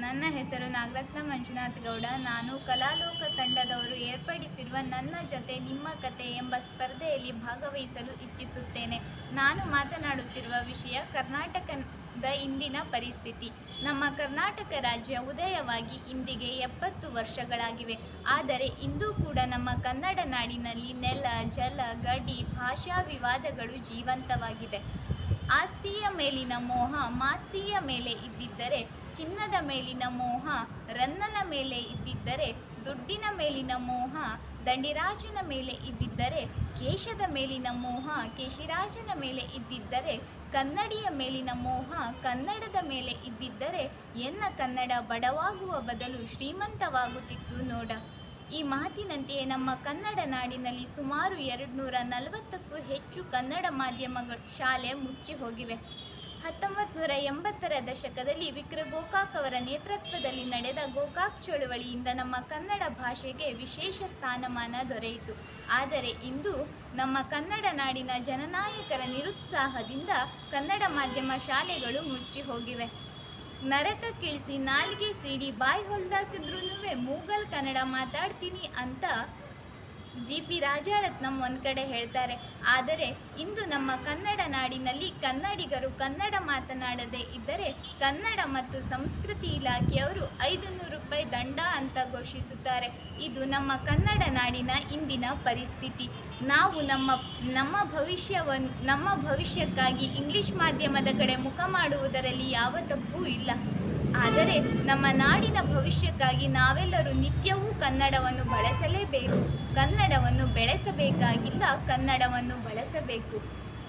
ನನ್ನ ಹೆಸರು ನಾಗರತ್ನ ಮಂಜುನಾಥ್ ಗೌಡ. ನಾನು ಕಲಾಲೋಕ ತಂಡದವರು ಏರ್ಪಡಿಸಿರುವ ನನ್ನ ಜೊತೆ ನಿಮ್ಮ ಕತೆ ಎಂಬ ಸ್ಪರ್ಧೆಯಲ್ಲಿ ಭಾಗವಹಿಸಲು ಇಚ್ಛಿಸುತ್ತೇನೆ. ನಾನು ಮಾತನಾಡುತ್ತಿರುವ ವಿಷಯ ಕರ್ನಾಟಕದ ಇಂದಿನ ಪರಿಸ್ಥಿತಿ. ನಮ್ಮ ಕರ್ನಾಟಕ ರಾಜ್ಯ ಉದಯವಾಗಿ ಇಂದಿಗೆ 70 ವರ್ಷಗಳಾಗಿವೆ. ಆದರೆ ಇಂದೂ ಕೂಡ ನಮ್ಮ ಕನ್ನಡ ನಾಡಿನಲ್ಲಿ ನೆಲ, ಜಲ, ಗಡಿ, ಭಾಷಾ ವಿವಾದಗಳು ಜೀವಂತವಾಗಿದೆ. ಆಸ್ತಿಯ ಮೇಲಿನ ಮೋಹ ಮಾಸ್ತಿಯ ಮೇಲೆ ಇದ್ದಿದ್ದರೆ, ಚಿನ್ನದ ಮೇಲಿನ ಮೋಹ ರನ್ನನ ಮೇಲೆ ಇದ್ದಿದ್ದರೆ, ದುಡ್ಡಿನ ಮೇಲಿನ ಮೋಹ ದಂಡಿರಾಜನ ಮೇಲೆ ಇದ್ದಿದ್ದರೆ, ಕೇಶದ ಮೇಲಿನ ಮೋಹ ಕೇಶಿರಾಜನ ಮೇಲೆ ಇದ್ದಿದ್ದರೆ, ಕನ್ನಡಿಯ ಮೇಲಿನ ಮೋಹ ಕನ್ನಡದ ಮೇಲೆ ಇದ್ದಿದ್ದರೆ, ಎನ್ನ ಕನ್ನಡ ಬಡವಾಗುವ ಬದಲು ಶ್ರೀಮಂತವಾಗುತ್ತಿತ್ತು ನೋಡ. ಈ ಮಾತಿನಂತೆಯೇ ನಮ್ಮ ಕನ್ನಡ ನಾಡಿನಲ್ಲಿ ಸುಮಾರು 240ಕ್ಕೂ ಹೆಚ್ಚು ಕನ್ನಡ ಮಾಧ್ಯಮ ಶಾಲೆ ಮುಚ್ಚಿ ಹೋಗಿವೆ. 1980ರ ದಶಕದಲ್ಲಿ ವಿಕ್ರ ಗೋಕಾಕ್ ಅವರ ನೇತೃತ್ವದಲ್ಲಿ ನಡೆದ ಗೋಕಾಕ್ ಚಳವಳಿಯಿಂದ ನಮ್ಮ ಕನ್ನಡ ಭಾಷೆಗೆ ವಿಶೇಷ ಸ್ಥಾನಮಾನ ದೊರೆಯಿತು. ಆದರೆ ಇಂದು ನಮ್ಮ ಕನ್ನಡ ನಾಡಿನ ಜನನಾಯಕರ ನಿರುತ್ಸಾಹದಿಂದ ಕನ್ನಡ ಮಾಧ್ಯಮ ಶಾಲೆಗಳು ಮುಚ್ಚಿ ಹೋಗಿವೆ. ನರಕಕ್ಕಿಳಿಸಿ ನಾಲಿಗೆ ಸೀಡಿ ಬಾಯಿ ಹೊಲ್ದಾಕಿದ್ರೂನುವೆ ಮೂಗಲ್ ಕನ್ನಡ ಮಾತಾಡ್ತೀನಿ ಅಂತ ಜಿ.ಪಿ. ರಾಜಾರತ್ನಂ ಒಂದು ಕಡೆ ಹೇಳ್ತಾರೆ. ಆದರೆ ಇಂದು ನಮ್ಮ ಕನ್ನಡ ನಾಡಿನಲ್ಲಿ ಕನ್ನಡಿಗರು ಕನ್ನಡ ಮಾತನಾಡದೇ ಇದ್ದರೆ ಕನ್ನಡ ಮತ್ತು ಸಂಸ್ಕೃತಿ ಇಲಾಖೆಯವರು 500 ರೂಪಾಯಿ ದಂಡ ಅಂತ ಘೋಷಿಸುತ್ತಾರೆ. ಇದು ನಮ್ಮ ಕನ್ನಡ ನಾಡಿನ ಇಂದಿನ ಪರಿಸ್ಥಿತಿ. ನಾವು ನಮ್ಮ ಭವಿಷ್ಯಕ್ಕಾಗಿ ಇಂಗ್ಲಿಷ್ ಮಾಧ್ಯಮದ ಕಡೆ ಮುಖ ಮಾಡುವುದರಲ್ಲಿ ಯಾವ ತಪ್ಪೂ ಇಲ್ಲ. ಆದರೆ ನಮ್ಮ ನಾಡಿನ ಭವಿಷ್ಯಕ್ಕಾಗಿ ನಾವೆಲ್ಲರೂ ನಿತ್ಯವೂ ಕನ್ನಡವನ್ನು ಬಳಸಲೇಬೇಕು. ಕನ್ನಡವನ್ನು ಬೆಳೆಸಬೇಕಾಗಿಲ್ಲ, ಕನ್ನಡವನ್ನು ಬಳಸಬೇಕು.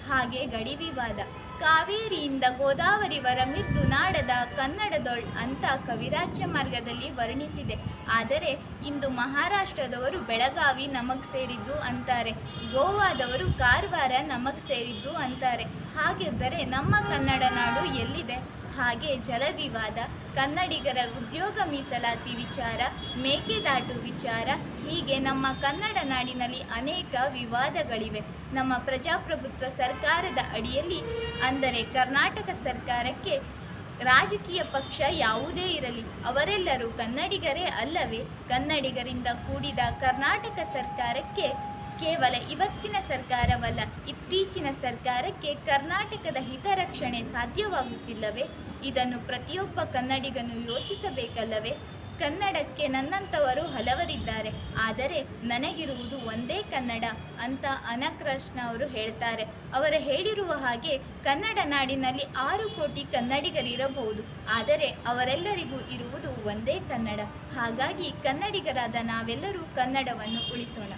ಹಾಗೆ ಗಡಿ ವಿವಾದ. ಕಾವೇರಿಯಿಂದ ಗೋದಾವರಿವರ ಮಿರ್ದು ನಾಡದ ಕನ್ನಡದೊಳ್ ಅಂತ ಕವಿರಾಜ್ಯ ಮಾರ್ಗದಲ್ಲಿ ವರ್ಣಿಸಿದೆ. ಆದರೆ ಇಂದು ಮಹಾರಾಷ್ಟ್ರದವರು ಬೆಳಗಾವಿ ನಮಗ್ ಸೇರಿದ್ದು ಅಂತಾರೆ, ಗೋವಾದವರು ಕಾರವಾರ ನಮಗ್ ಸೇರಿದ್ದು ಅಂತಾರೆ. ಹಾಗಿದ್ದರೆ ನಮ್ಮ ಕನ್ನಡ ನಾಡು ಎಲ್ಲಿದೆ? ಹಾಗೆ ಜಲವಿವಾದ, ಕನ್ನಡಿಗರ ಉದ್ಯೋಗ ಮೀಸಲಾತಿ ವಿಚಾರ, ಮೇಕೆದಾಟು ವಿಚಾರ, ಹೀಗೆ ನಮ್ಮ ಕನ್ನಡ ನಾಡಿನಲ್ಲಿ ಅನೇಕ ವಿವಾದಗಳಿವೆ. ನಮ್ಮ ಪ್ರಜಾಪ್ರಭುತ್ವ ಸರ್ಕಾರದ ಅಡಿಯಲ್ಲಿ, ಅಂದರೆ ಕರ್ನಾಟಕ ಸರ್ಕಾರಕ್ಕೆ ರಾಜಕೀಯ ಪಕ್ಷ ಯಾವುದೇ ಇರಲಿ, ಅವರೆಲ್ಲರೂ ಕನ್ನಡಿಗರೇ ಅಲ್ಲವೇ? ಕನ್ನಡಿಗರಿಂದ ಕೂಡಿದ ಕರ್ನಾಟಕ ಸರ್ಕಾರಕ್ಕೆ ಕೇವಲ ಇವತ್ತಿನ ಸರ್ಕಾರವಲ್ಲ, ಇತ್ತೀಚಿನ ಸರ್ಕಾರಕ್ಕೆ ಕರ್ನಾಟಕದ ಹಿತರಕ್ಷಣೆ ಸಾಧ್ಯವಾಗುತ್ತಿಲ್ಲವೇ? ಇದನ್ನು ಪ್ರತಿಯೊಬ್ಬ ಕನ್ನಡಿಗನು ಯೋಚಿಸಬೇಕಲ್ಲವೇ? ಕನ್ನಡಕ್ಕೆ ನನ್ನಂಥವರು ಹಲವರಿದ್ದಾರೆ, ಆದರೆ ನನಗಿರುವುದು ಒಂದೇ ಕನ್ನಡ ಅಂತ ಅನಕೃಷ್ಣ ಅವರು ಹೇಳ್ತಾರೆ. ಅವರು ಹೇಳಿರುವ ಹಾಗೆ ಕನ್ನಡ ನಾಡಿನಲ್ಲಿ 6 ಕೋಟಿ ಕನ್ನಡಿಗರಿರಬಹುದು, ಆದರೆ ಅವರೆಲ್ಲರಿಗೂ ಇರುವುದು ಒಂದೇ ಕನ್ನಡ. ಹಾಗಾಗಿ ಕನ್ನಡಿಗರಾದ ನಾವೆಲ್ಲರೂ ಕನ್ನಡವನ್ನು ಉಳಿಸೋಣ.